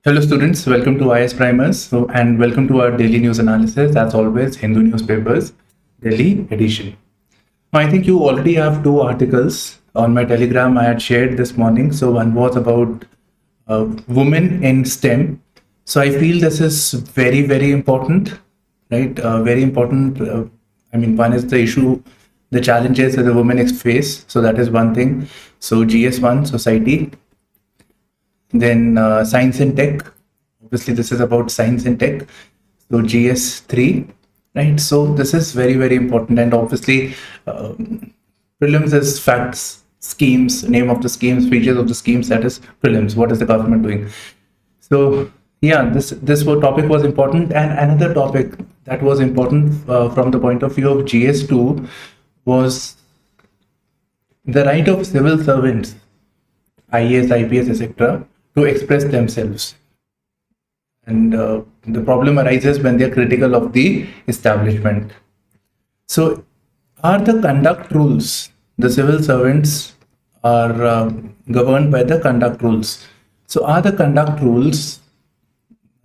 Hello students, welcome to IASPrimers and welcome to our daily news analysis. As always, Hindu newspapers, Delhi edition. Now, I think you already have two articles on my Telegram I had shared this morning. So one was about women in STEM. So I feel this is very, very important, right? Very important. One is the issue, the challenges that the women face. So that is one thing. So GS1, society. Then science and tech. Obviously, this is about science and tech. So GS3, right? So this is very, very important. And obviously, prelims is facts, schemes, name of the schemes, features of the schemes. That is prelims. What is the government doing? So yeah, this topic was important. And another topic that was important from the point of view of GS2 was the right of civil servants, IAS, IPS, etc., to express themselves. And the problem arises when they are critical of the establishment. So are the conduct rules, the civil servants are governed by the conduct rules. So are the conduct rules,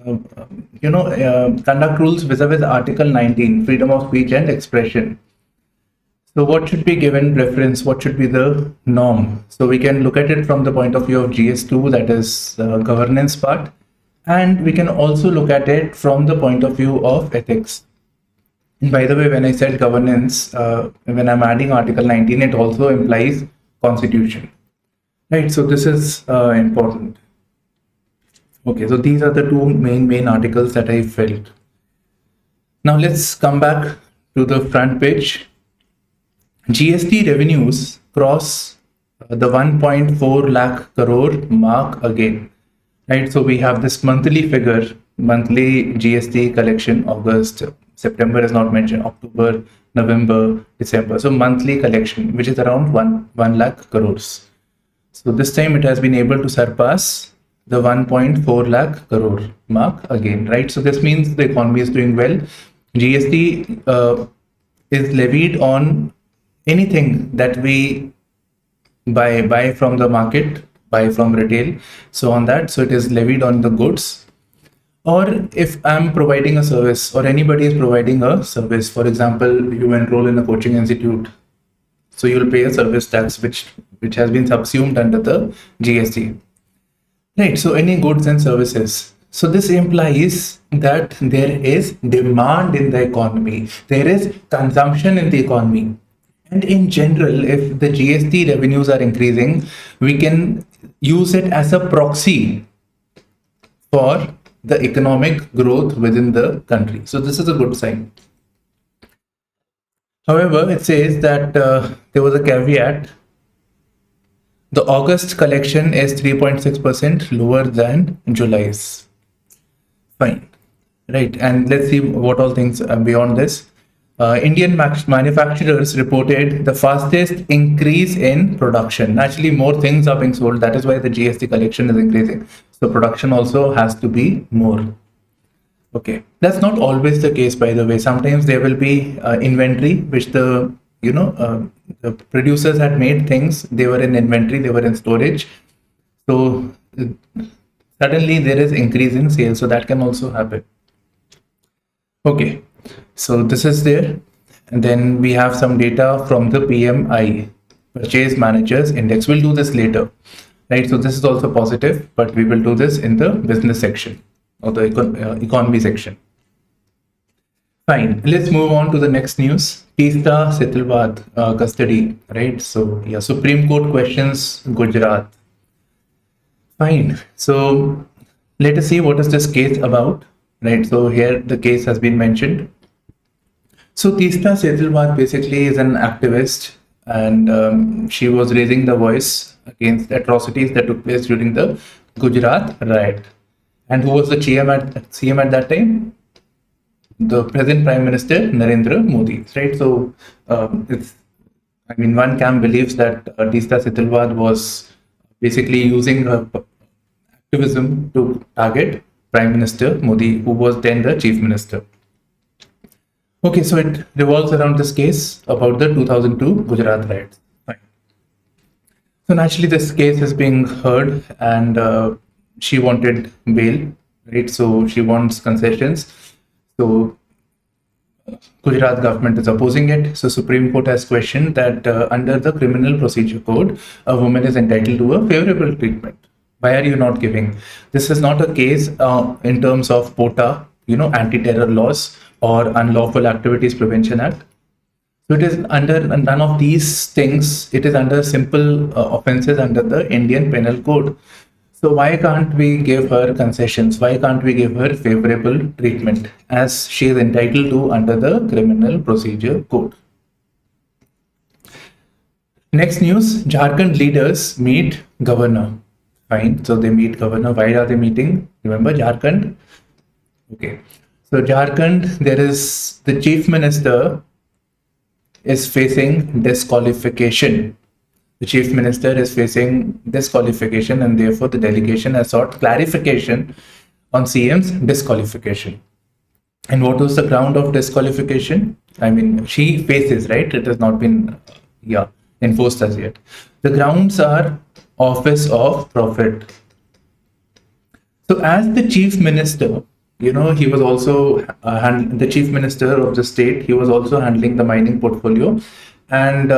conduct rules vis-a-vis Article 19, freedom of speech and expression. So what should be given preference? What should be the norm? So we can look at it from the point of view of GS2, that is governance part. And we can also look at it from the point of view of ethics. And by the way, when I said governance, when I'm adding Article 19, it also implies constitution. Right, so this is important. Okay, so these are the two main articles that I felt. Now let's come back to the front page. GST revenues cross the 1.4 lakh crore mark again, right? So we have this monthly figure, monthly GST collection, August, September is not mentioned, October, November, December. So monthly collection, which is around 1 lakh crores. So this time it has been able to surpass the 1.4 lakh crore mark again, right? So this means the economy is doing well. GST is levied on anything that we buy from the market, buy from retail, so on that. So it is levied on the goods. Or if I'm providing a service or anybody is providing a service, for example, you enroll in a coaching institute, so you'll pay a service tax which has been subsumed under the GST. Right, so any goods and services. So this implies that there is demand in the economy, there is consumption in the economy. And in general, if the GST revenues are increasing, we can use it as a proxy for the economic growth within the country. So this is a good sign. However, it says that there was a caveat. The August collection is 3.6% lower than July's. Fine. Right. And let's see what all things are beyond this. Indian manufacturers reported the fastest increase in production. Naturally, more things are being sold. That is why the GST collection is increasing. So production also has to be more. Okay, that's not always the case, by the way. Sometimes there will be inventory, which the producers had made things. They were in inventory, they were in storage. So suddenly there is increase in sales. So that can also happen. Okay. So this is there, and then we have some data from the PMI, Purchase Managers Index. We'll do this later, right? So this is also positive, but we will do this in the business section or the economy section. Fine, let's move on to the next news. Teesta Setalwad custody, right? So yeah, Supreme Court questions Gujarat. Fine, so let us see what is this case about. Right, so here the case has been mentioned. So Teesta Setalwad basically is an activist, and she was raising the voice against atrocities that took place during the Gujarat riot. And who was the CM at that time? The present Prime Minister Narendra Modi. Right, so one camp believes that Teesta Setalwad was basically using her activism to target Prime Minister Modi, who was then the Chief Minister. Okay, so it revolves around this case about the 2002 Gujarat riots. Fine. So naturally, this case is being heard, and she wanted bail, right? So she wants concessions. So Gujarat government is opposing it. So Supreme Court has questioned that under the Criminal Procedure Code, a woman is entitled to a favorable treatment. Why are you not giving? This is not a case in terms of POTA, anti-terror laws or Unlawful Activities Prevention Act. So it is under none of these things. It is under simple offenses under the Indian Penal Code. So why can't we give her concessions? Why can't we give her favorable treatment as she is entitled to under the Criminal Procedure Code? Next news, Jharkhand leaders meet governor. Fine, so they meet governor. Why are they meeting? Remember Jharkhand? Okay. So Jharkhand, there is the chief minister is facing disqualification. The chief minister is facing disqualification, and therefore the delegation has sought clarification on CM's disqualification. And what was the ground of disqualification? I mean, she faces, right? It has not been, enforced as yet. The grounds are office of profit. So as the chief minister, he was also the chief minister of the state. He was also handling the mining portfolio, and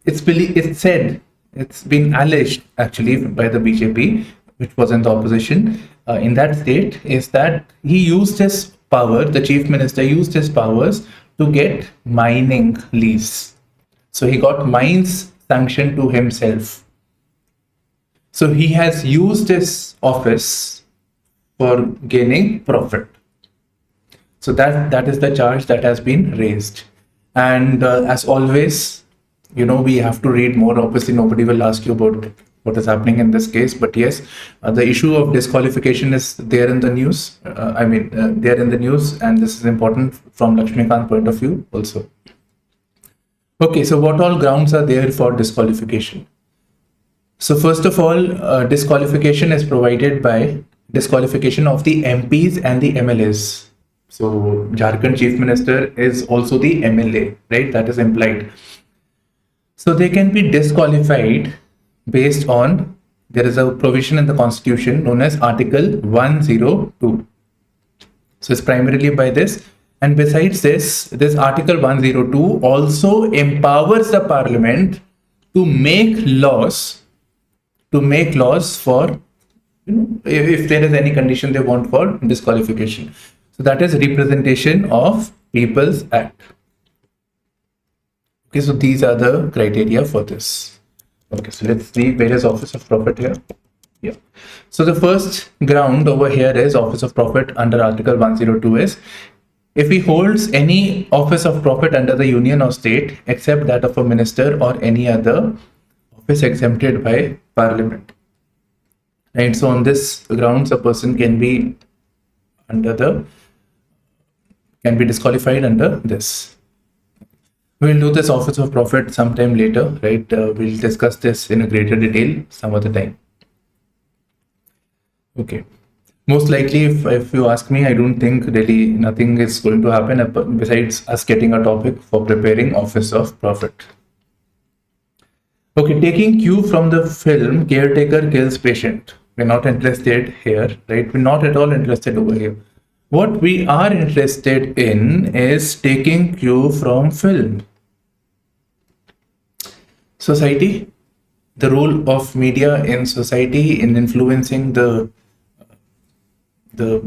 it's been alleged actually by the BJP, which was in the opposition in that state, is that he used his power. The chief minister used his powers to get mining lease. So he got mines sanctioned to himself. So he has used his office for gaining profit. So that is the charge that has been raised. And as always, we have to read more. Obviously, nobody will ask you about what is happening in this case. But yes, the issue of disqualification is there in the news. There in the news, and this is important from Lakshmikant's point of view also. Okay, so what all grounds are there for disqualification? So first of all, disqualification is provided by disqualification of the MPs and the MLAs. So Jharkhand Chief Minister is also the MLA, right? That is implied. So they can be disqualified based on, there is a provision in the constitution known as Article 102. So it's primarily by this. And besides this Article 102 also empowers the parliament to make laws for, if there is any condition they want for disqualification. So that is Representation of People's Act. Okay, so these are the criteria for this. Okay, so let's see where is office of profit here. Yeah. So the first ground over here is office of profit under Article 102 is if he holds any office of profit under the union or state except that of a minister or any other office exempted by parliament. Right. So on this grounds, a person can be disqualified under this. We'll do this office of profit sometime later, right? We'll discuss this in a greater detail some other time. Okay. Most likely, if you ask me, I don't think really nothing is going to happen besides us getting a topic for preparing office of profit. Okay, taking cue from the film Caretaker Kills Patient. We're not interested here, right? We're not at all interested over here. What we are interested in is taking cue from film. Society, the role of media in society in influencing the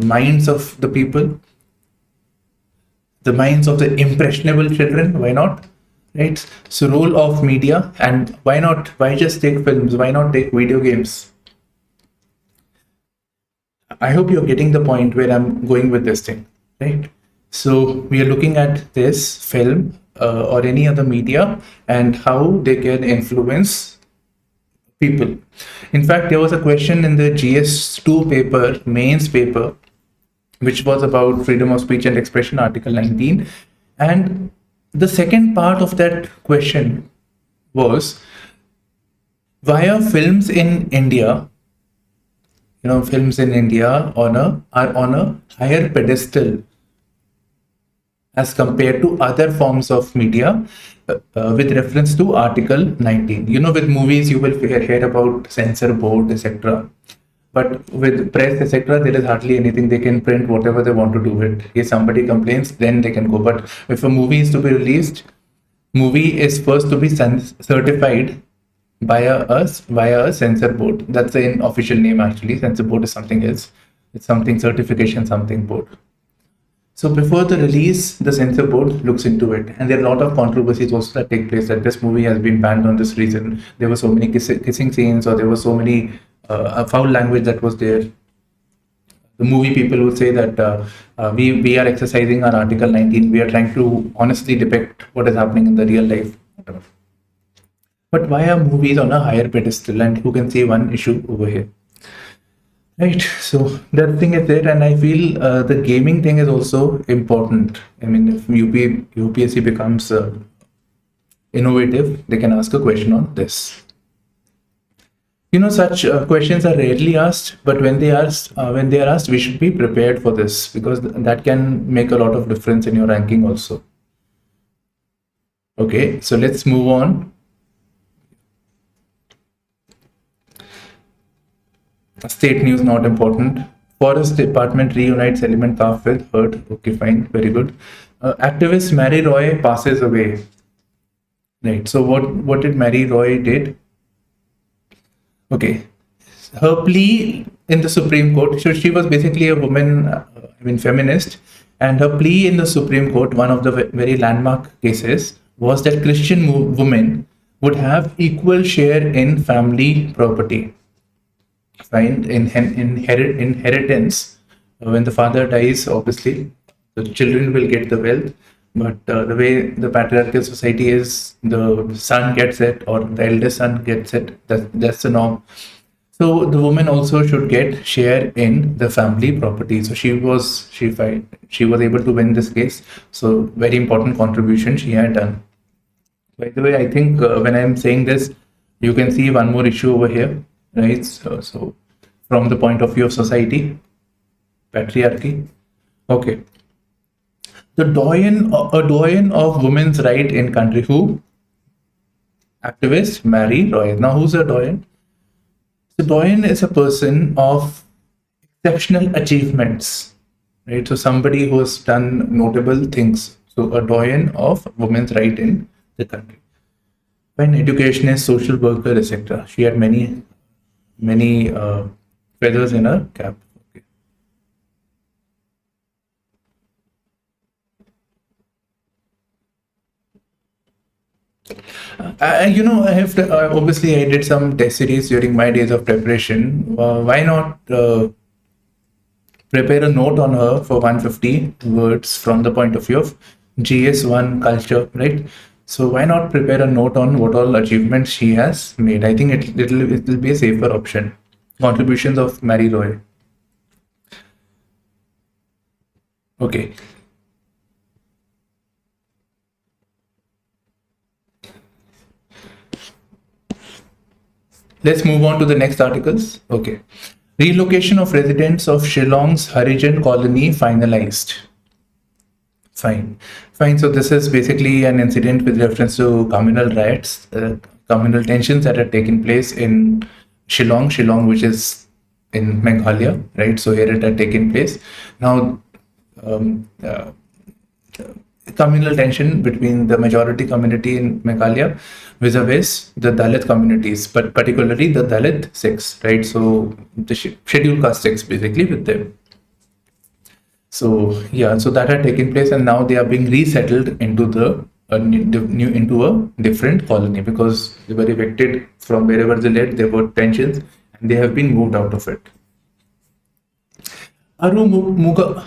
minds of the people, the minds of the impressionable children. Why not? Right? So role of media, and why not? Why just take films? Why not take video games? I hope you're getting the point where I'm going with this thing, right? So we are looking at this film or any other media and how they can influence people. In fact, there was a question in the GS2 paper, mains paper, which was about freedom of speech and expression, Article 19. And the second part of that question was, why are films in India, are on a higher pedestal as compared to other forms of media with reference to Article 19. With movies, you will hear about censor board, etc. But with press, etc., there is hardly anything. They can print whatever they want to do with. If somebody complains, then they can go. But if a movie is to be released, movie is first to be certified via a censor board. That's the official name actually. Censor board is something else. It's something certification, something board. So before the release, the censor board looks into it, and there are a lot of controversies also that take place. That this movie has been banned on this reason. There were so many kissing scenes, or there was so many foul language that was there. The movie people would say that we are exercising our Article 19. We are trying to honestly depict what is happening in the real life. But why are movies on a higher pedestal? And who can say one issue over here? Right, so that thing is there, and I feel the gaming thing is also important. I mean, if UPSC becomes innovative, they can ask a question on this. Such questions are rarely asked, but when they are asked, we should be prepared for this, because that can make a lot of difference in your ranking also. Okay, so let's move on. State news, not important. Forest Department reunites element calf with herd. Okay, fine, very good. Activist Mary Roy passes away. Right. So what did Mary Roy did? Okay, her plea in the Supreme Court. So she was basically a woman, feminist, and her plea in the Supreme Court, one of the very landmark cases, was that Christian women would have equal share in family property. Fine, inheritance. When the father dies, obviously the children will get the wealth, but the way the patriarchal society is, the son gets it, or the eldest son gets it. That's the norm. So the woman also should get share in the family property. So she was able to win this case. So very important contribution she had done. By the way, I think when I'm saying this, you can see one more issue over here. Right, so from the point of view of society, patriarchy. Okay, a doyen of women's right in country. Who? Activist Mary Roy. Now, who's a doyen? So, doyen is a person of exceptional achievements, right? So, somebody who has done notable things. So, a doyen of women's right in the country. When educationist, social worker, etc. She had many feathers in her cap. Okay. I have to, obviously I did some test series during my days of preparation. Why not prepare a note on her for 150 words from the point of view of GS1 culture, right? So why not prepare a note on what all achievements she has made? I think it will be a safer option. Contributions of Mary Roy. Okay. Let's move on to the next articles. Okay. Relocation of residents of Shillong's Harijan colony finalized. Fine. So this is basically an incident with reference to communal riots, communal tensions that had taken place in Shillong, which is in Meghalaya, right? So here it had taken place. Now, communal tension between the majority community in Meghalaya vis-a-vis the Dalit communities, but particularly the Dalit Sikhs, right? So the scheduled caste Sikhs basically with them. So yeah, so that had taken place, and now they are being resettled into into a different colony because they were evicted from wherever they lived. There were tensions, and they have been moved out of it. Arumuga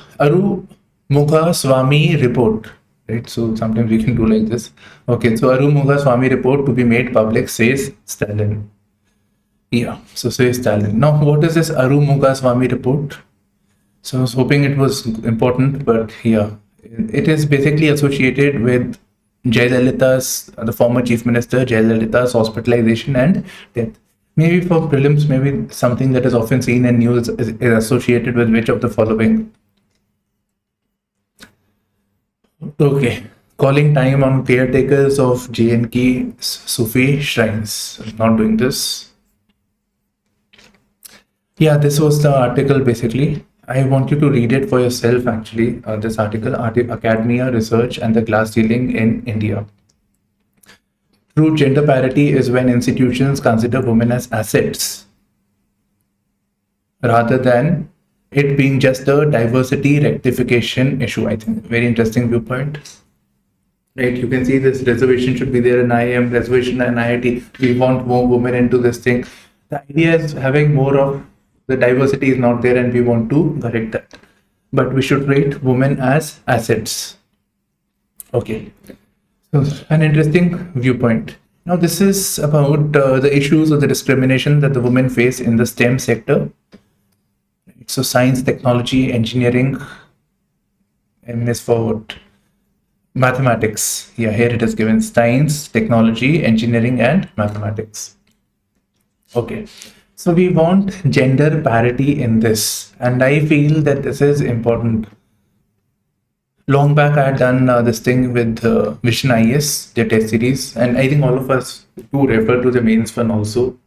Swami report. Right, so sometimes we can do like this. Okay, so Arumuga Swami report to be made public, says Stalin. Yeah, so says Stalin. Now, what is this Arumuga Swami report? So I was hoping it was important, but yeah, it is basically associated with Jayalalitha's, the former chief minister, Jayalalitha's hospitalization and death. Maybe for prelims, maybe something that is often seen in news is associated with which of the following? Okay. Calling time on caretakers of J&K Sufi shrines. I'm not doing this. Yeah, this was the article basically. I want you to read it for yourself actually. This article, Academia Research and the Glass Ceiling in India. True gender parity is when institutions consider women as assets rather than it being just a diversity rectification issue. I think very interesting viewpoint. Right, you can see this reservation should be there in IIM, reservation in IIT. We want more women into this thing. The idea is having more of the diversity is not there and we want to correct that. But we should rate women as assets. Okay. So an interesting viewpoint. Now this is about the issues of the discrimination that the women face in the STEM sector. So science, technology, engineering, M is for what? Mathematics. Yeah, here it is given science, technology, engineering, and mathematics. Okay, so we want gender parity in this, and I feel that this is important. Long back, I had done this thing with Vision IS, the test series, and I think all of us do refer to the mains one also,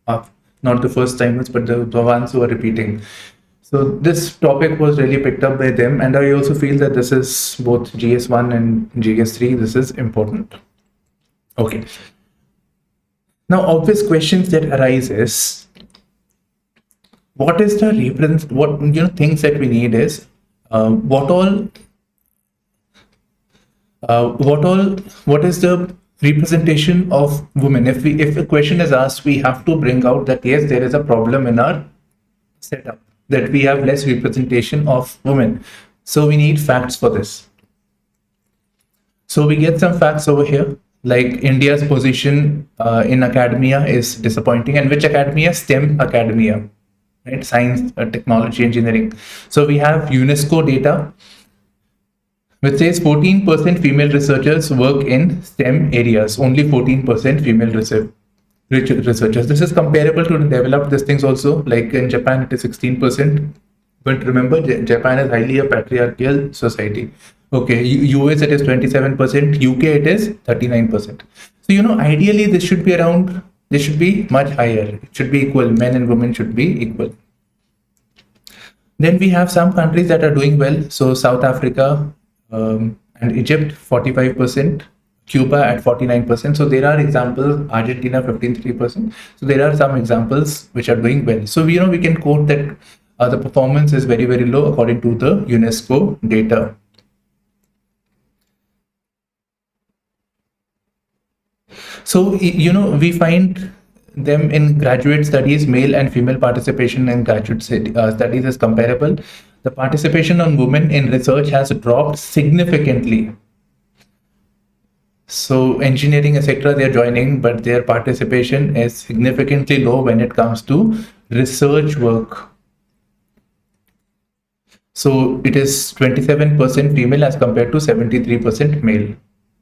not the first timers, but the ones who are repeating. So this topic was really picked up by them, and I also feel that this is both GS1 and GS3. This is important. Okay. Now, obvious questions that arise is, what is the things that we need is what is the representation of women? If a question is asked, we have to bring out that yes, there is a problem in our setup, that we have less representation of women. So we need facts for this. So we get some facts over here, like India's position in academia is disappointing. And which academia? STEM academia, right? Science, technology, engineering. So we have UNESCO data, which says 14% female researchers work in STEM areas, only 14% female researchers. This is comparable to developed these things also, like in Japan it is 16%, but remember Japan is highly a patriarchal society. Okay, US it is 27%, UK it is 39%. So ideally this should be much higher. It should be equal. Men and women should be equal. Then we have some countries that are doing well. So South Africa and Egypt 45%. Cuba at 49%. So there are examples, Argentina 53%. So there are some examples which are doing well. So we can quote that the performance is very, very low according to the UNESCO data. So, we find them in graduate studies, male and female participation in graduate studies is comparable. The participation on women in research has dropped significantly. So engineering, etc., they're joining, but their participation is significantly low when it comes to research work. So it is 27% female as compared to 73% male.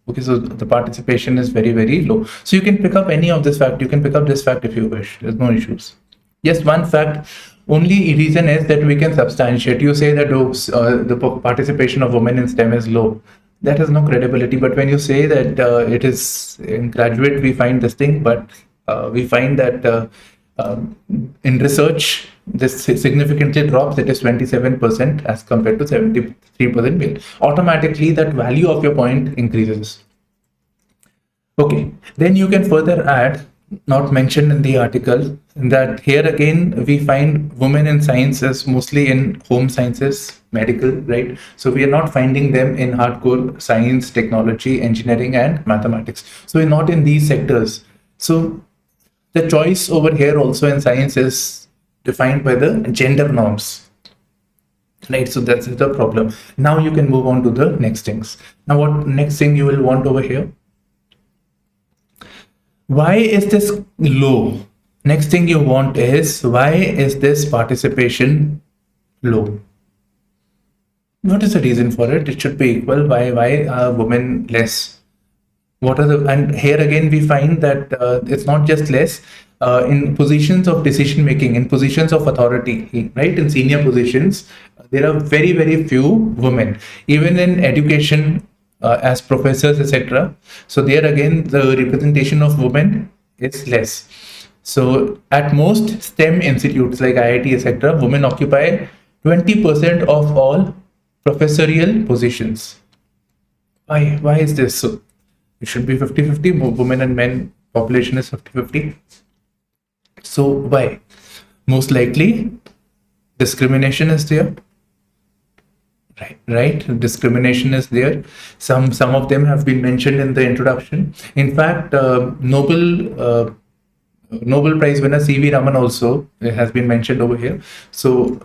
Okay, so the participation is very, very low. So you can pick up any of this fact. You can pick up this fact if you wish. There's no issues. Yes, one fact. Only reason is that we can substantiate. You say that the participation of women in STEM is low. That has no credibility. But when you say that it is in graduate, we find this thing, but we find that in research, this significantly drops. It is 27% as compared to 73% male. Automatically, that value of your point increases. Okay, then you can further add, not mentioned in the article, that here again we find women in sciences mostly in home sciences, medical, right? So we are not finding them in hardcore science, technology, engineering, and mathematics. So we're not in these sectors. So the choice over here also in science is defined by the gender norms, right? So that's the problem. Now you can move on to the next things. Now what next thing you will want over here? Why is this low? Next thing you want is, why is this participation low? What is the reason for it? It should be equal. Why are women less? What are the, and here again we find that it's not just less in positions of decision making, in positions of authority, right? In senior positions, there are very, very few women. Even in education, as professors, etc. So there again, the representation of women is less. So at most STEM institutes like IIT, etc., women occupy 20% of all professorial positions. Why is this so? It should be 50-50. Women and men population is 50-50. So why? Most likely discrimination is there. Right. Discrimination is there. Some of them have been mentioned in the introduction. In fact, Nobel Prize winner C.V. Raman also has been mentioned over here. So,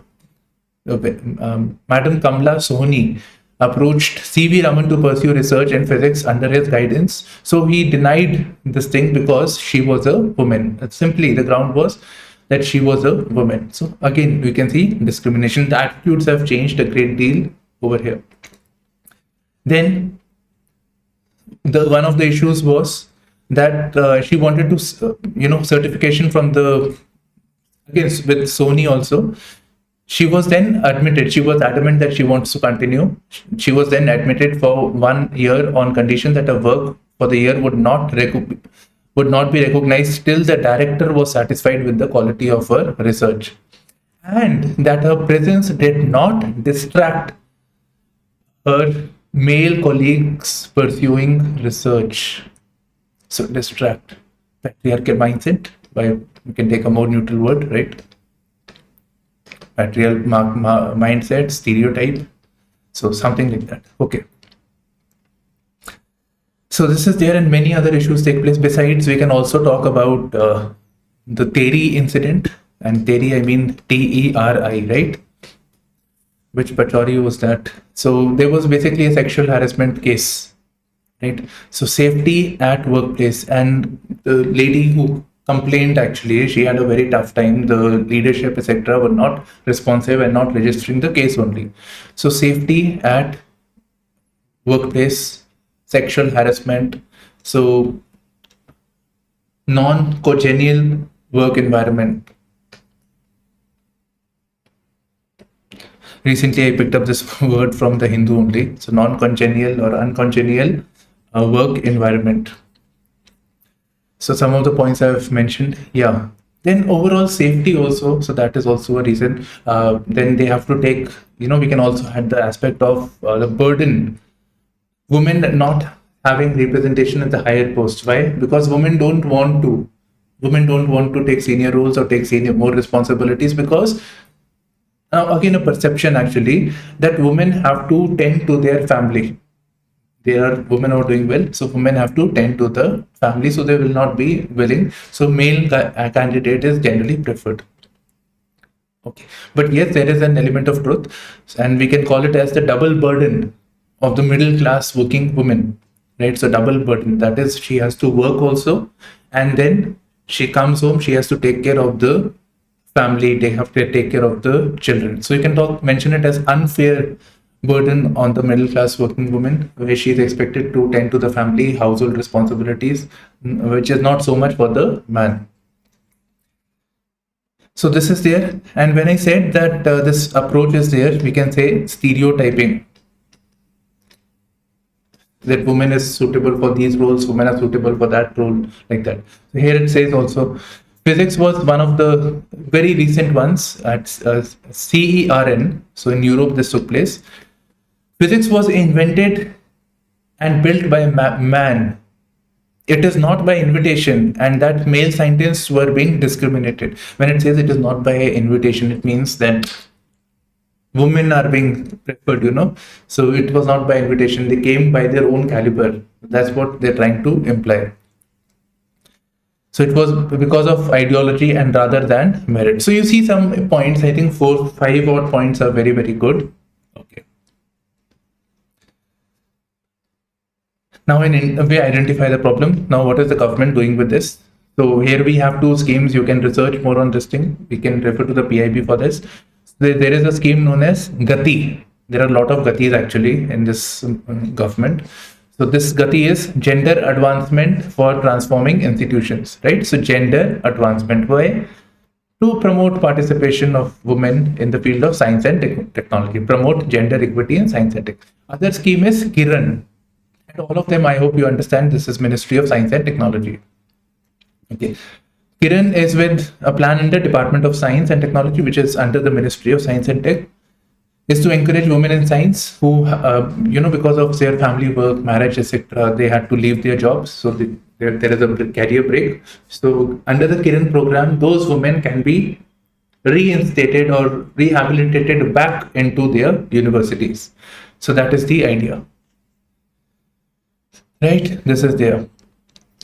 Madam Kamla Sohni approached C.V. Raman to pursue research in physics under his guidance. So he denied this thing because she was a woman. Simply, the ground was that she was a woman. So again, we can see discrimination. The attitudes have changed a great deal over here. Then one of the issues was that she wanted to, certification from the, again with Sony also. She was then admitted. She was adamant that she wants to continue. She was then admitted for 1 year on condition that her work for the year would not be recognized till the director was satisfied with the quality of her research, and that her presence did not distract her male colleagues pursuing research. So distract, patriarchal mindset. By we can take a more neutral word, right? Patriarchal mindset, stereotype. So something like that. Okay. So this is there, and many other issues take place. Besides, we can also talk about the Teri incident, and Teri, I mean TERI, right? Which Pachori was that? So there was basically a sexual harassment case, right? So safety at workplace, and the lady who complained, actually, she had a very tough time. The leadership, etc., were not responsive and not registering the case only. So safety at workplace, sexual harassment, so non-congenial work environment. Recently, I picked up this word from the Hindu only. So non-congenial or uncongenial work environment. So some of the points I've mentioned. Yeah. Then overall safety also. So that is also a reason. Then they have to take, we can also add the aspect of the burden. Women not having representation at the higher post. Why? Because women don't want to take senior roles or take more responsibilities, because again, a perception actually that women have to tend to their family. There are women who are doing well, so women have to tend to the family, so they will not be willing. So male candidate is generally preferred. Okay, but yes, there is an element of truth, and we can call it as the double burden of the middle class working woman, right? So double burden, that is, she has to work also, and then she comes home, she has to take care of the family, they have to take care of the children. So you can mention it as unfair burden on the middle class working woman, where she is expected to tend to the family, household responsibilities, which is not so much for the man. So this is there. And when I said that this approach is there, we can say stereotyping, that women is suitable for these roles, women are suitable for that role, like that. So here it says also, physics was one of the very recent ones at CERN. So in Europe, this took place. Physics was invented and built by a man. It is not by invitation, and that male scientists were being discriminated. When it says it is not by invitation, it means that women are being preferred, So it was not by invitation. They came by their own caliber. That's what they're trying to imply. So it was because of ideology and rather than merit. So you see some points, I think 4-5 odd points are very, very good. Okay. Now we identify the problem. Now what is the government doing with this? So here we have 2 schemes. You can research more on this thing. We can refer to the PIB for this. There is a scheme known as Gati. There are a lot of Gatis actually in this government. So this Gati is gender advancement for transforming institutions, right? So gender advancement, why? To promote participation of women in the field of science and technology, promote gender equity in science and tech. Other scheme is Kiran. And all of them, I hope you understand, this is Ministry of Science and Technology. Okay. Kiran is with a plan under Department of Science and Technology, which is under the Ministry of Science and Tech, is to encourage women in science who, because of their family work, marriage, etc., they had to leave their jobs. So there is a career break. So under the Kiran program, those women can be reinstated or rehabilitated back into their universities. So that is the idea. Right? This is there.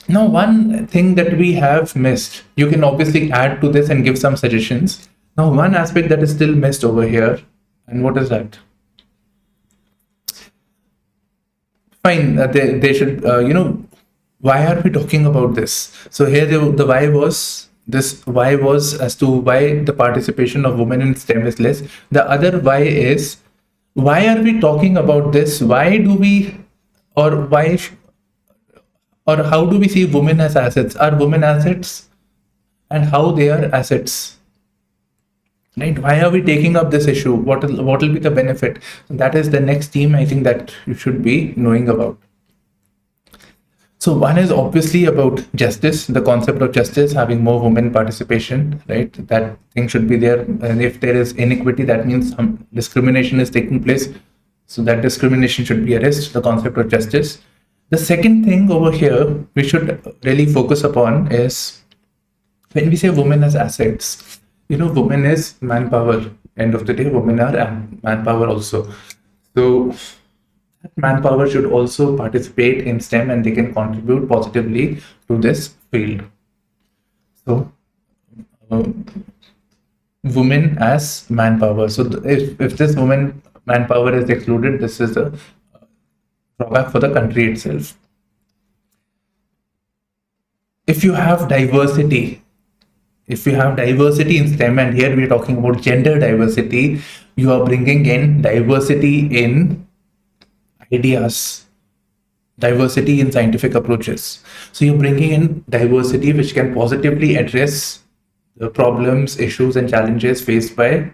Now, one thing that we have missed, you can obviously add to this and give some suggestions. Now, one aspect that is still missed over here, and what is that? Fine, they should, why are we talking about this? So here the why was, this why was as to why the participation of women in STEM is less. The other why is, why are we talking about this? Why do we, or why, or how do we see women as assets? Are women assets, and how they are assets? Right? Why are we taking up this issue? What will be the benefit? That is the next theme I think that you should be knowing about. So one is obviously about justice, the concept of justice, having more women participation, right? That thing should be there. And if there is inequity, that means some discrimination is taking place. So that discrimination should be addressed, the concept of justice. The second thing over here we should really focus upon is, when we say women as assets, women is manpower. End of the day, women are manpower also. So that manpower should also participate in STEM and they can contribute positively to this field. So women as manpower. So if this woman manpower is excluded, this is a drawback for the country itself. If you have diversity in STEM, and here we are talking about gender diversity, you are bringing in diversity in ideas, diversity in scientific approaches. So you're bringing in diversity which can positively address the problems, issues, and challenges faced by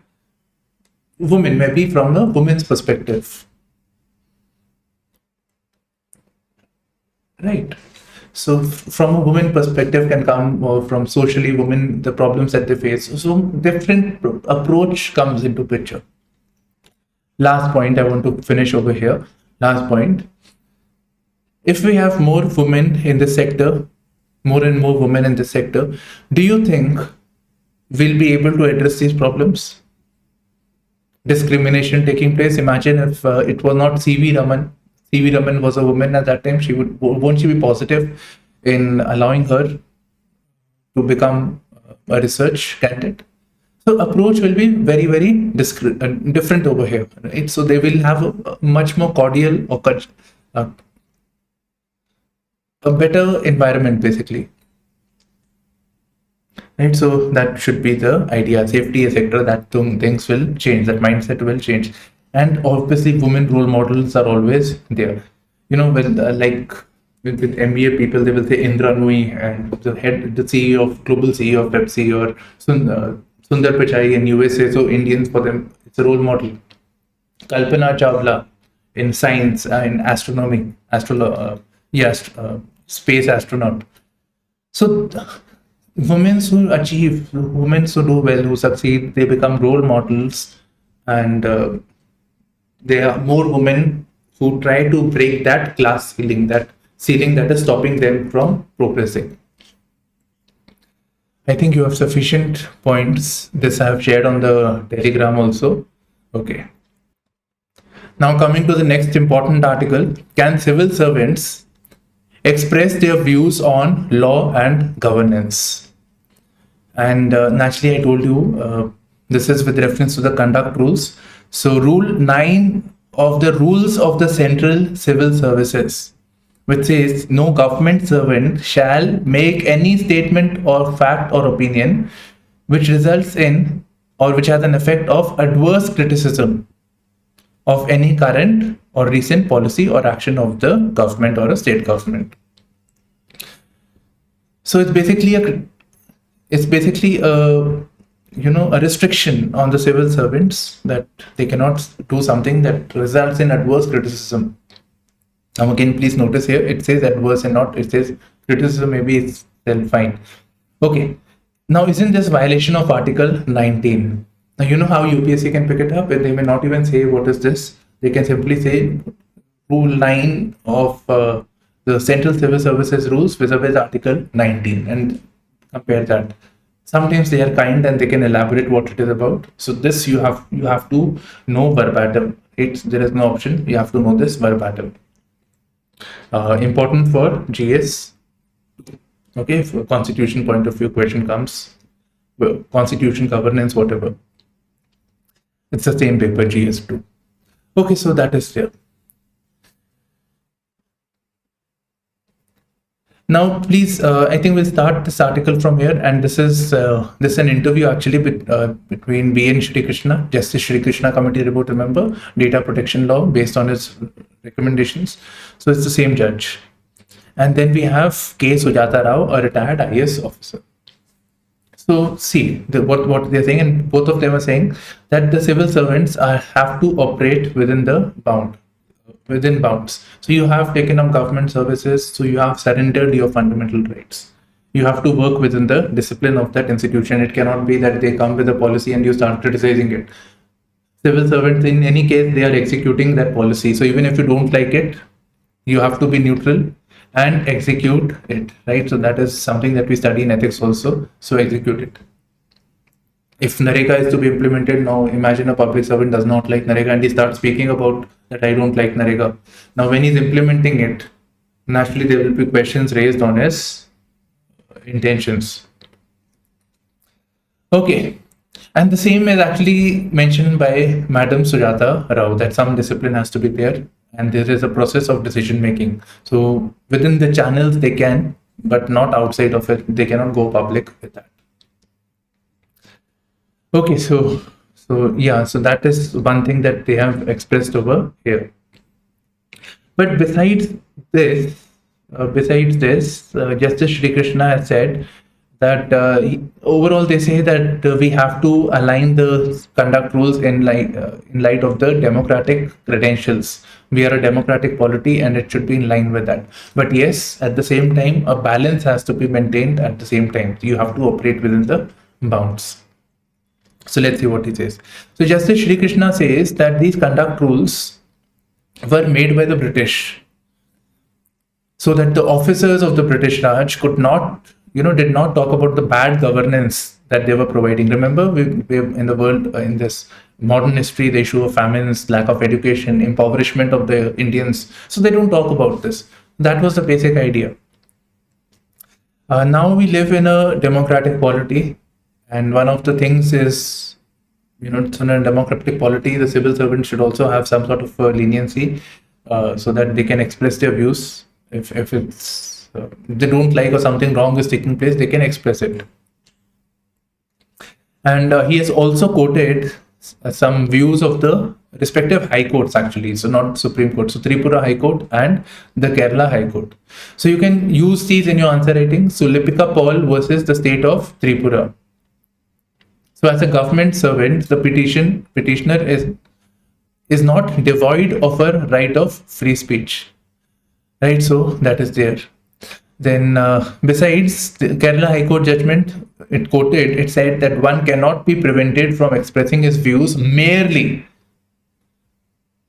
women, maybe from a woman's perspective. Right. So from a woman perspective can come, or from socially women, the problems that they face. So different approach comes into picture. Last point I want to finish over here. Last point. If we have more women in the sector, more and more women in the sector, do you think we'll be able to address these problems? Discrimination taking place. Imagine if it was not C.V. Raman. C.V. Raman was a woman at that time. Won't she be positive in allowing her to become a research candidate? So approach will be very, very different over here, right? So they will have a much more cordial or a better environment, basically. Right? So that should be the idea. Safety, etc. That things will change. That mindset will change. And obviously, women role models are always there. With MBA people, they will say Indra Nui, and the CEO of global CEO of Pepsi, or Sundar Pichai in USA. So Indians, for them, it's a role model. Kalpana Chawla in science, in astronomy, space astronaut. So women who achieve, women who do well, who succeed, they become role models, and there are more women who try to break that class ceiling, that is stopping them from progressing. I think you have sufficient points. This I have shared on the Telegram also. Okay. Now coming to the next important article, can civil servants express their views on law and governance? And naturally, I told you this is with reference to the conduct rules. So Rule 9 of the Rules of the Central Civil Services, which says no government servant shall make any statement or fact or opinion which results in or which has an effect of adverse criticism of any current or recent policy or action of the government or a state government. So it's basically a restriction on the civil servants that they cannot do something that results in adverse criticism. Now again, please notice here, it says adverse and not, it says criticism maybe it's then fine. Okay. Now, isn't this violation of Article 19? Now, you know how UPSC can pick it up? They may not even say what is this. They can simply say Rule 9 of the Central Civil Services rules vis-a-vis Article 19 and compare that. Sometimes they are kind and they can elaborate what it is about. So this you have to know verbatim. There is no option. You have to know this verbatim. Important for GS. Okay, if a constitution point of view question comes, well, constitution, governance, whatever. It's the same paper, GS2. Okay, so that is there. Now, please, I think we'll start this article from here, and this is an interview actually between B. N. Shri Krishna, Justice Shri Krishna Committee report, remember, data protection law based on his recommendations. So it's the same judge. And then we have K. Sujata Rao, a retired IAS officer. So see what they're saying, and both of them are saying that the civil servants have to operate within bounds. So you have taken up government services, so you have surrendered your fundamental rights. You have to work within the discipline of that institution. It cannot be that they come with a policy and you start criticizing it. Civil servants, in any case, they are executing that policy. So even if you don't like it, you have to be neutral and execute it, right? So that is something that we study in ethics also. So execute it. If Narega is to be implemented, now imagine a public servant does not like Narega and he starts speaking about that I don't like Narega. Now when he's implementing it, naturally there will be questions raised on his intentions. Okay. And the same is actually mentioned by Madam Sujata Rao, that some discipline has to be there and there is a process of decision making. So within the channels they can, but not outside of it. They cannot go public with that. Okay, so that is one thing that they have expressed over here. But besides this, Justice Shri Krishna has said that overall they say that we have to align the conduct rules in light of the democratic credentials. We are a democratic polity and it should be in line with that. But yes, at the same time, a balance has to be maintained at the same time. You have to operate within the bounds. So let's see what he says. So Justice Shri Krishna says that these conduct rules were made by the British so that the officers of the British Raj did not talk about the bad governance that they were providing. Remember, we in the world, in this modern history, the issue of famines, lack of education, impoverishment of the Indians. So they don't talk about this. That was the basic idea. Now we live in a democratic polity. And one of the things is, in a democratic polity, the civil servants should also have some sort of leniency so that they can express their views. If it's they don't like or something wrong is taking place, they can express it. And he has also quoted some views of the respective high courts actually, so not Supreme Court, so Tripura High Court and the Kerala High Court. So you can use these in your answer writing. So Lipika Paul versus the state of Tripura. So as a government servant, the petitioner is not devoid of a right of free speech, right? So that is there. Then besides the Kerala High Court judgment, it said that one cannot be prevented from expressing his views merely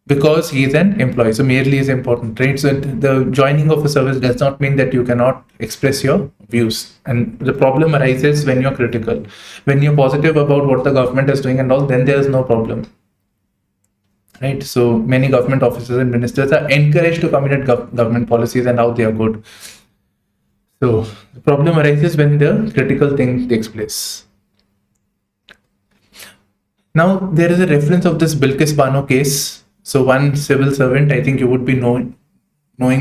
because he is an employee. So merely is important, right? So the joining of a service does not mean that you cannot express your views. And the problem arises when you're critical. When you're positive about what the government is doing and all, then there's no problem, right? So many government officers and ministers are encouraged to comment government policies and how they are good. So the problem arises when the critical thing takes place. Now there is a reference of this Bilkis Bano case. So one civil servant, I think you would be knowing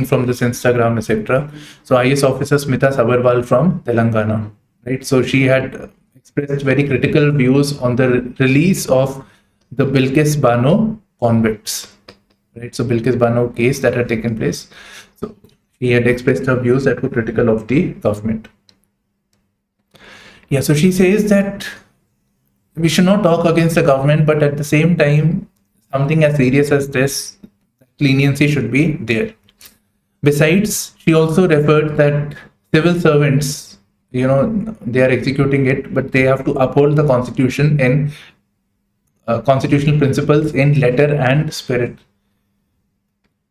from this Instagram, etc. So IAS officer Smita Sabarwal from Telangana, right? So she had expressed very critical views on the release of the Bilkis Bano convicts, right? So Bilkis Bano case that had taken place. So she had expressed her views that were critical of the government. Yeah, so she says that we should not talk against the government, but at the same time, something as serious as this, leniency should be there. Besides, she also referred that civil servants, they are executing it, but they have to uphold the constitution and constitutional principles in letter and spirit.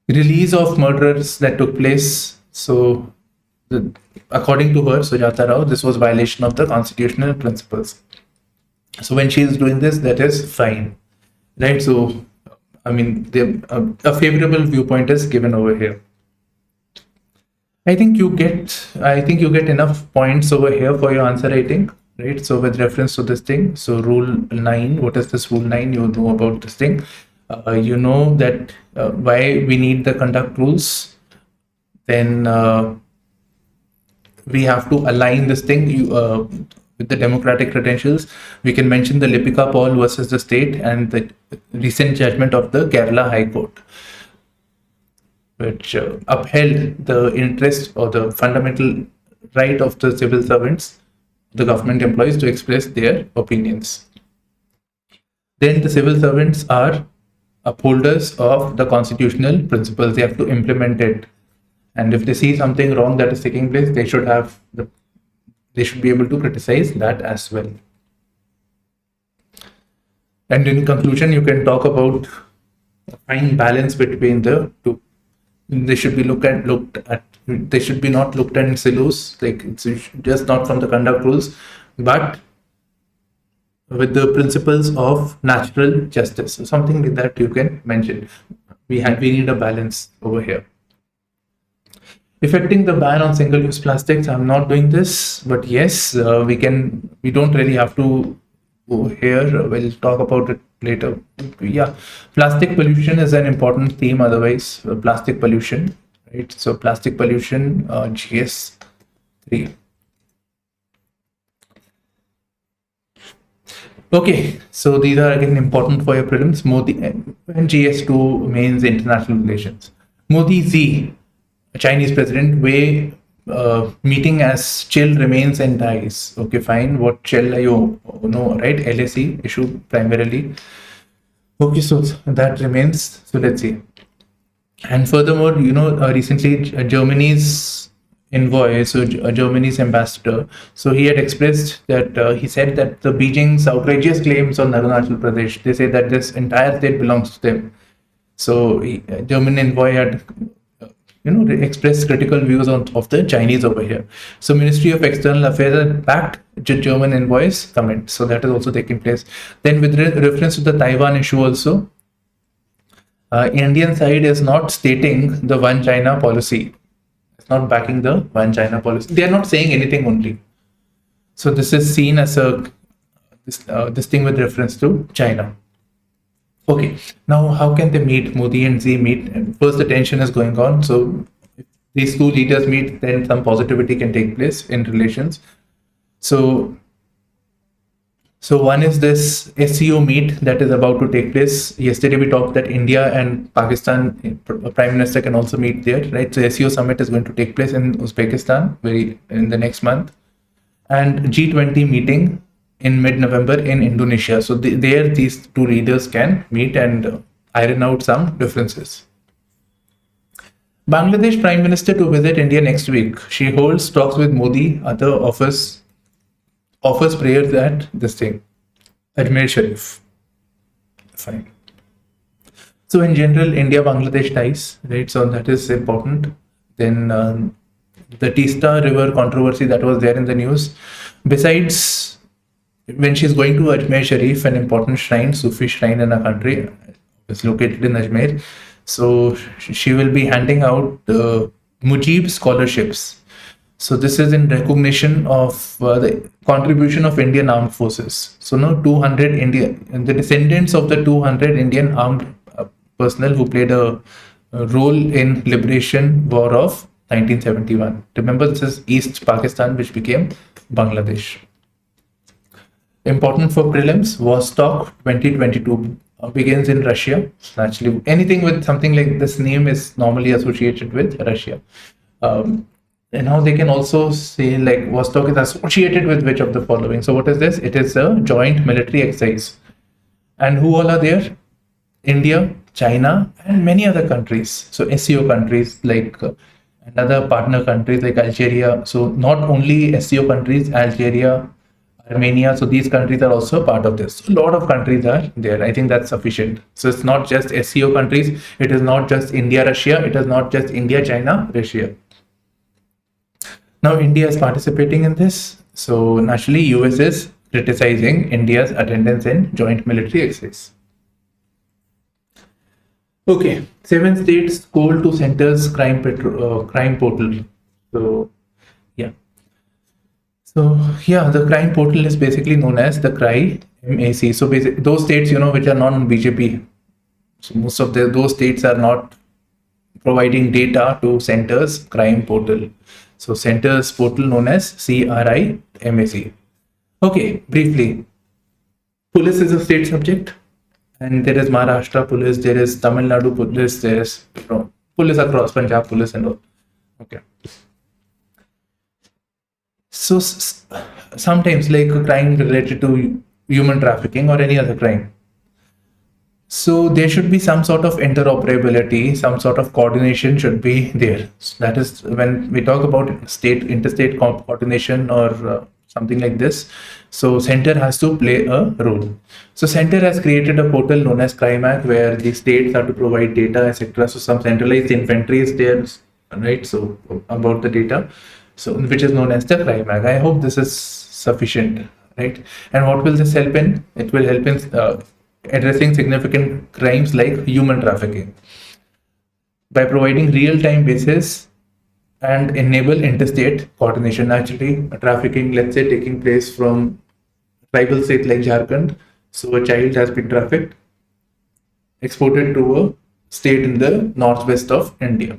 Release of murderers that took place. So, according to her, Sujata Rao, this was violation of the constitutional principles. So when she is doing this, that is fine, right? So, I mean, a favorable viewpoint is given over here. I think you get enough points over here for your answer rating, right? So with reference to this thing, so rule 9, what is this rule 9? You know about this thing. You know that why we need the conduct rules. Then we have to align this thing with the democratic credentials. We can mention the Lipika Paul versus the state and the recent judgment of the Kerala High Court, which upheld the interest or the fundamental right of the civil servants, the government employees, to express their opinions. Then the civil servants are upholders of the constitutional principles. They have to implement it. And if they see something wrong that is taking place, they should be able to criticize that as well. And in conclusion, you can talk about a fine balance between the two. They should be looked at. They should be not looked at in silos, like it's just not from the conduct rules, but with the principles of natural justice. So something like that you can mention. We need a balance over here. Affecting the ban on single-use plastics, I'm not doing this, but yes, we don't really have to go here. We'll talk about it later. Yeah, plastic pollution is an important theme otherwise. Plastic pollution, right? So plastic pollution, GS3. Okay, so these are again important for your prelims. Modi and GS2 means international relations. Modi Z, Chinese president, Wei meeting as chill remains and dies. Okay, fine. What chill you know, right? LSE issue primarily. Okay, so that remains. So let's see. And furthermore, recently Germany's envoy, so Germany's ambassador, so he had expressed that he said that the Beijing's outrageous claims on Arunachal Pradesh, they say that this entire state belongs to them. So German envoy had expressed critical views of the Chinese over here. So Ministry of External Affairs had backed German envoy's comment. So that is also taking place. Then with reference to the Taiwan issue also, Indian side is not stating the one China policy. It's not backing the one China policy. They are not saying anything only. So this is seen as this thing with reference to China. Okay, now how can they meet? Modi and Xi meet. First, the tension is going on. So if these two leaders meet, then some positivity can take place in relations. So one is this SCO meet that is about to take place. Yesterday we talked that India and Pakistan Prime Minister can also meet there, right? So SCO summit is going to take place in Uzbekistan in the next month, and G20 meeting in mid-November in Indonesia. So there these two leaders can meet and iron out some differences. Bangladesh Prime Minister to visit India next week. She holds talks with Modi. Other offers prayers at this thing, Ajmer Sharif. Fine. So in general, India-Bangladesh ties, right? So that is important. Then the Teesta River controversy that was there in the news. Besides, when she's going to Ajmer Sharif, an important shrine, Sufi shrine in our country, is located in Ajmer. So she will be handing out Mujib scholarships. So this is in recognition of the contribution of Indian armed forces. So now 200 the descendants of the 200 Indian armed personnel who played a role in liberation war of 1971. Remember, this is East Pakistan, which became Bangladesh. Important for prelims, Vostok 2022 begins in Russia. Naturally, anything with something like this name is normally associated with Russia. And now they can also say like Vostok is associated with which of the following. So what is this? It is a joint military exercise. And who all are there? India, China, and many other countries. So SCO countries like and other partner countries like Algeria. So not only SCO countries, Algeria, Armenia. So these countries are also part of this. So a lot of countries are there. I think that's sufficient. So it's not just SCO countries. It is not just India, Russia. It is not just India, China, Russia. Now India is participating in this. So naturally, US is criticizing India's attendance in joint military exercise. Okay, 7 states call to centers crime portal. So yeah. So yeah, the crime portal is basically known as the CRI MAC. So those states, which are non-BJP. So most of those states are not providing data to centers crime portal. So centers portal known as CRI MAC. Okay, briefly, police is a state subject, and there is Maharashtra police, there is Tamil Nadu police, there is police across Punjab police and all. Okay. So sometimes like a crime related to human trafficking or any other crime. So there should be some sort of interoperability, some sort of coordination should be there. So that is when we talk about interstate coordination or something like this. So center has to play a role. So center has created a portal known as CRIMAC where the states have to provide data, etc. So some centralized inventory is there, right? So about the data, so which is known as the CRIMAC. I hope this is sufficient, right? And what will this help in? It will help in addressing significant crimes like human trafficking by providing real-time basis and enable interstate coordination. Actually, trafficking, let's say, taking place from tribal state like Jharkhand. So a child has been trafficked, exported to a state in the northwest of India.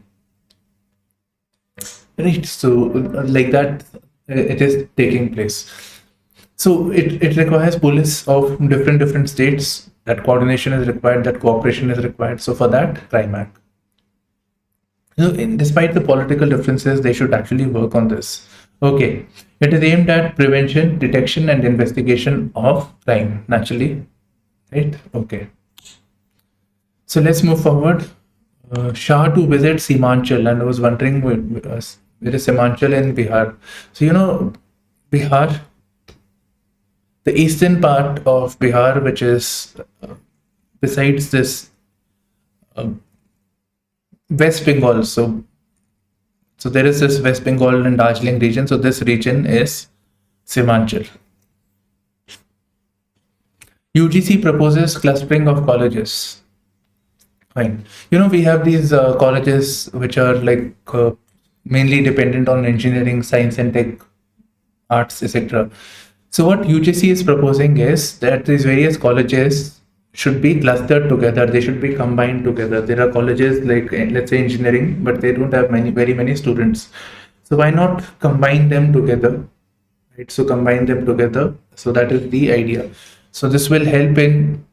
Right. So like that, it is taking place. So it requires police of different states. That coordination is required, that cooperation is required. So for that, CRIMAC. Despite the political differences, they should actually work on this. Okay. It is aimed at prevention, detection, and investigation of crime, naturally. Right? Okay. So let's move forward. Shah to visit Simanchal, and I was wondering where is Simanchal in Bihar. So Bihar, the eastern part of Bihar, which is besides this West Bengal. So there is this West Bengal and Darjeeling region. So this region is Simanchal. UGC proposes clustering of colleges. Fine. We have these colleges which are like mainly dependent on engineering, science and tech, arts, etc. So what UGC is proposing is that these various colleges should be clustered together. They should be combined together. There are colleges like, let's say, engineering, but they don't have very many students. So why not combine them together? Right. So combine them together. So that is the idea. So this will help in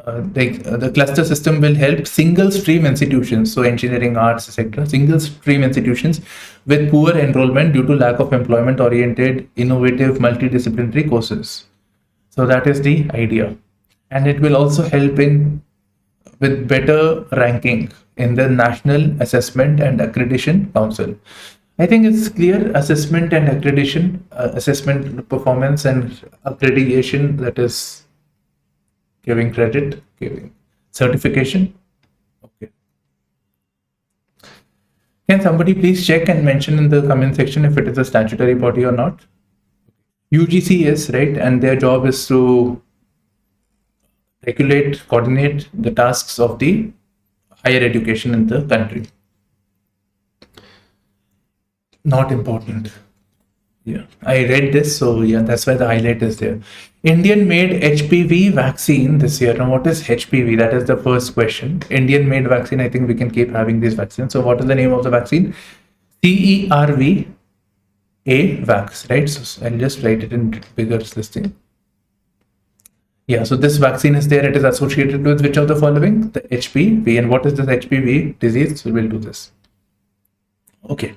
the cluster system will help single stream institutions, so engineering, arts, etc., single stream institutions with poor enrollment due to lack of employment oriented, innovative, multidisciplinary courses. So that is the idea. And it will also help with better ranking in the National Assessment and Accreditation Council. I think it's clear assessment and accreditation, assessment performance and accreditation, that is giving credit, giving certification. Okay. Can somebody please check and mention in the comment section if it is a statutory body or not? UGC is, right, and their job is to regulate, coordinate the tasks of the higher education in the country. Not important. Yeah, I read this, so yeah, that's why the highlight is there. Indian made HPV vaccine this year. Now, what is HPV? That is the first question. Indian made vaccine. I think we can keep having these vaccines. So, what is the name of the vaccine? CERV A vax, right? So, I'll just write it in bigger listing. Yeah, so this vaccine is there. It is associated with which of the following? The HPV. And what is this HPV disease? So, we'll do this. Okay.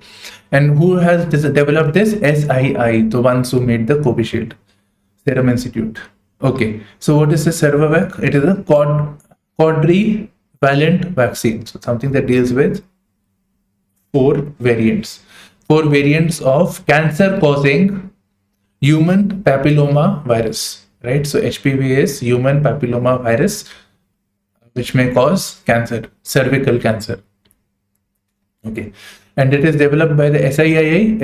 And who has developed this? SII, the ones who made the Covishield, Serum Institute. Okay. So what is the Cervavac? It is a quadrivalent vaccine. So something that deals with four variants. Four variants of cancer-causing human papilloma virus, right? So HPV is human papilloma virus, which may cause cancer, cervical cancer. Okay, and it is developed by the SII,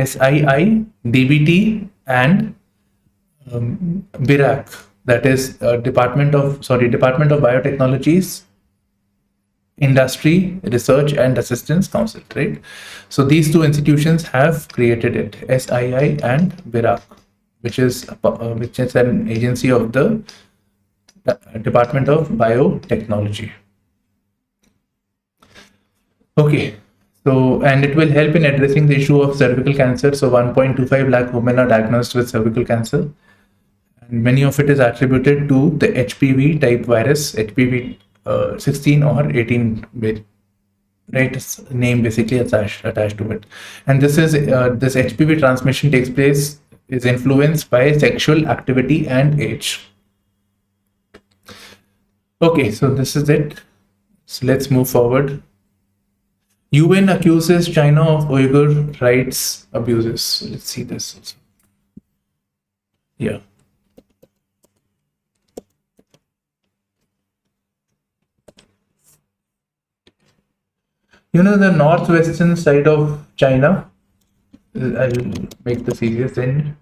DBT, and BIRAC, that is Department of Biotechnologies, Industry, Research and Assistance Council, right? So these two institutions have created it, SII and BIRAC, which is an agency of the Department of Biotechnology. Okay, so and it will help in addressing the issue of cervical cancer. So 1.25 lakh women are diagnosed with cervical cancer, and many of it is attributed to the HPV type virus, HPV 16 or 18, right? Name basically attached to it. And this HPV transmission is influenced by sexual activity and age. Okay, so this is it. So let's move forward. UN accuses China of Uyghur rights abuses. Let's see this also. Yeah. You know, the northwestern side of China, I'll make this easier than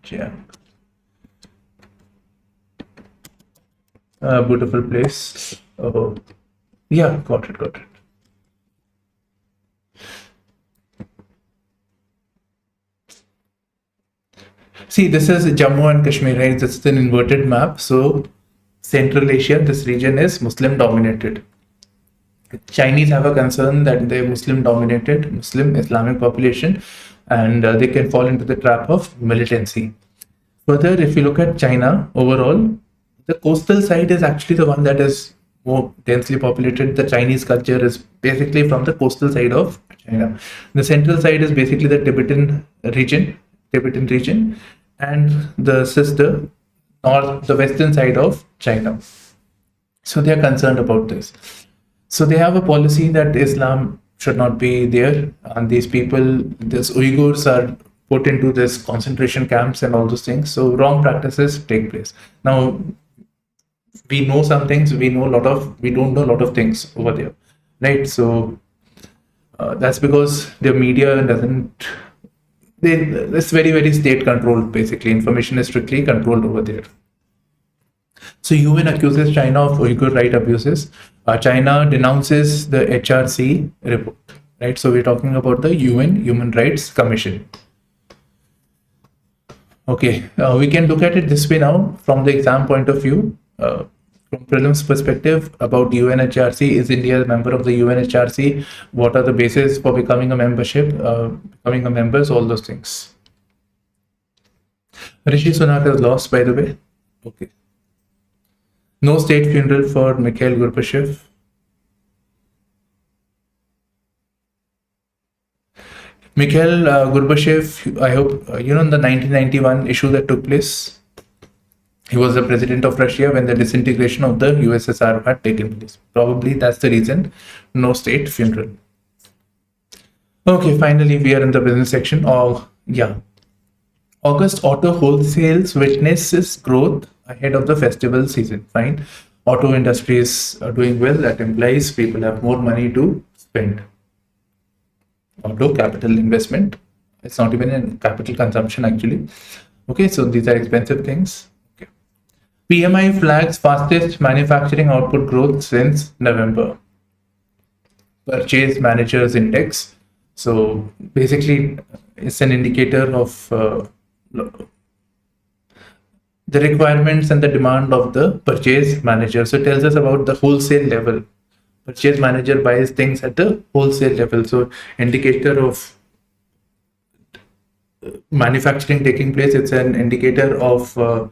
beautiful place. Oh, yeah, got it. See, this is Jammu and Kashmir, right? This is an inverted map. So Central Asia, this region is Muslim dominated. Chinese have a concern that they're Muslim dominated, Muslim Islamic population, and they can fall into the trap of militancy. Further, if you look at China overall, the coastal side is actually the one that is more densely populated. The Chinese culture is basically from the coastal side of China. The central side is basically the Tibetan region, and the western side of China. So they are concerned about this. So they have a policy that Islam should not be there, and these Uyghurs are put into this concentration camps and all those things. So wrong practices take place. Now, we know some things, we don't know a lot of things over there, right? So that's because the media it's very, very state controlled. Basically, information is strictly controlled over there. So UN accuses China of Uyghur right abuses. China denounces the HRC report, right? So we're talking about the UN Human Rights Commission. Okay, we can look at it this way now from the exam point of view. From prelims perspective about UNHRC, is India a member of the UNHRC? What are the bases for becoming a member, all those things. Rishi Sunak has lost, by the way. Okay. No state funeral for Mikhail Gorbachev. Mikhail Gorbachev, I hope, in the 1991 issue that took place, he was the president of Russia when the disintegration of the USSR had taken place. Probably that's the reason, no state funeral. Okay, finally, we are in the business section. August auto wholesales witnesses growth ahead of the festival season. Fine. Auto industries are doing well. That implies people have more money to spend. Auto capital investment. It's not even in capital consumption actually. Okay, so these are expensive things. Okay. PMI flags fastest manufacturing output growth since November. Purchase Managers Index. So basically, it's an indicator of the requirements and the demand of the purchase manager. So it tells us about the wholesale level. Purchase manager buys things at the wholesale level. So indicator of manufacturing taking place. It's an indicator of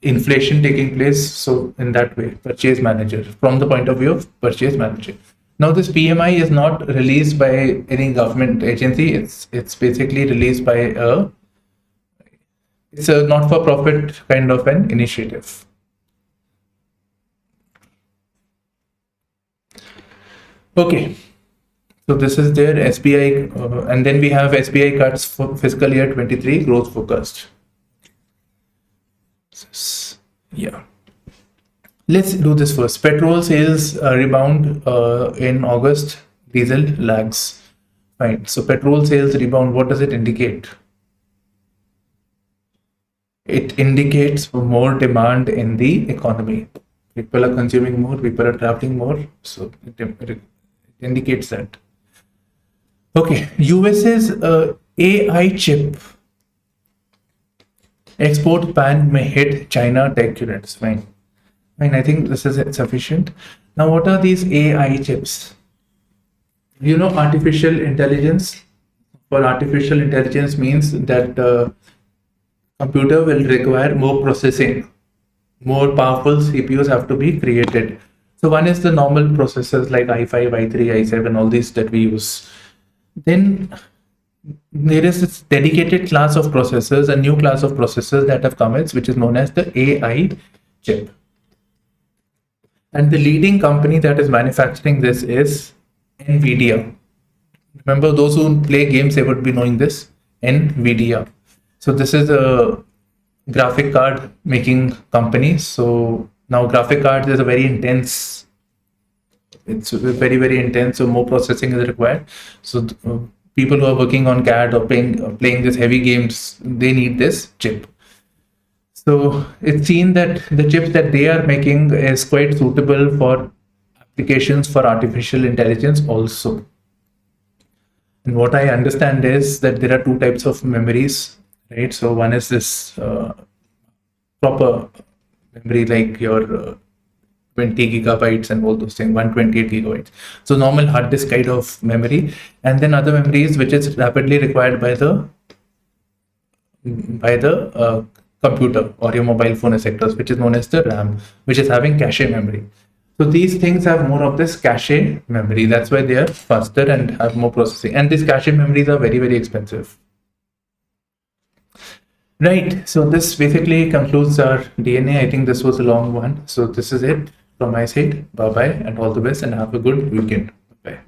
inflation taking place. So in that way, purchase manager, from the point of view of purchase manager. Now this PMI is not released by any government agency. It's basically released by it's a not-for-profit kind of an initiative. Okay, So this is their SBI, and then we have SBI cuts for fiscal year 23 growth forecast. Yeah. Let's do this first. Petrol sales rebound in August. Diesel lags. Fine. So petrol sales rebound. What does it indicate? It indicates more demand in the economy. People are consuming more. People are traveling more. So it indicates that. Okay. US's AI chip export ban may hit China tech units. Fine. I think this is sufficient. Now, what are these AI chips? Artificial intelligence. For artificial intelligence means that computer will require more processing. More powerful CPUs have to be created. So one is the normal processors like i5, i3, i7, all these that we use. Then there is this dedicated class of processors, a new class of processors that have come in, which is known as the AI chip. And the leading company that is manufacturing this is NVIDIA. Remember, those who play games, they would be knowing this. NVIDIA. So this is a graphic card making company. So now graphic cards is a very intense. It's very, very intense. So more processing is required. So people who are working on CAD or playing these heavy games, they need this chip. So it's seen that the chips that they are making is quite suitable for applications for artificial intelligence also. And what I understand is that there are two types of memories, right? So one is this proper memory, like your 20 gigabytes and all those things, 128 gigabytes. So normal hard disk kind of memory, and then other memories which is rapidly required by the computer or your mobile phone sectors, which is known as the RAM, which is having cache memory. So these things have more of this cache memory. That's why they are faster and have more processing. And these cache memories are very, very expensive. Right. So this basically concludes our DNA. I think this was a long one. So this is it from my side. Bye-bye and all the best and have a good weekend. Bye.